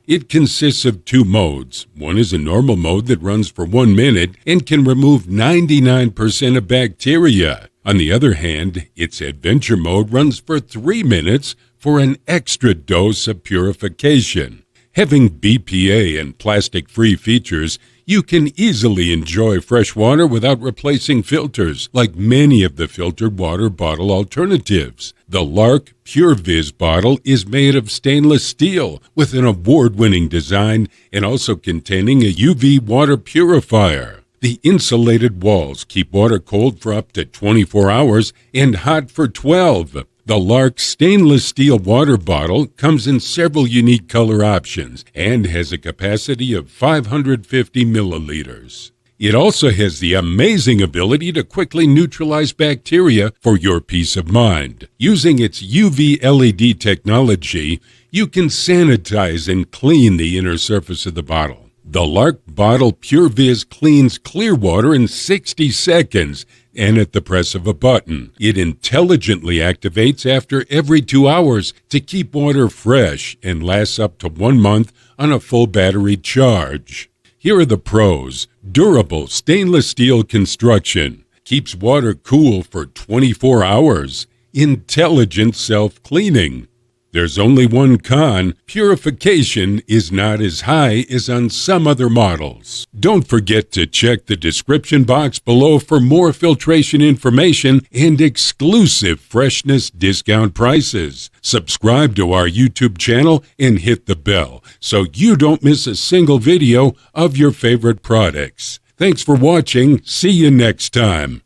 It consists of two modes. One is a normal mode that runs for 1 minute and can remove 99% of bacteria. On the other hand, its adventure mode runs for 3 minutes for an extra dose of purification. Having BPA and plastic-free features, you can easily enjoy fresh water without replacing filters, like many of the filtered water bottle alternatives. The Larq PureVis bottle is made of stainless steel with an award-winning design and also containing a UV water purifier. The insulated walls keep water cold for up to 24 hours and hot for 12. The Larq stainless steel water bottle comes in several unique color options and has a capacity of 550 milliliters. It also has the amazing ability to quickly neutralize bacteria for your peace of mind. Using its UV LED technology, you can sanitize and clean the inner surface of the bottle. The Larq Bottle PureVis cleans clear water in 60 seconds and at the press of a button. It intelligently activates after every 2 hours to keep water fresh and lasts up to 1 month on a full battery charge. Here are the pros. Durable stainless steel construction. Keeps water cool for 24 hours. Intelligent self-cleaning. There's only one con. Purification is not as high as on some other models. Don't forget to check the description box below for more filtration information and exclusive freshness discount prices. Subscribe to our YouTube channel and hit the bell so you don't miss a single video of your favorite products. Thanks for watching. See you next time.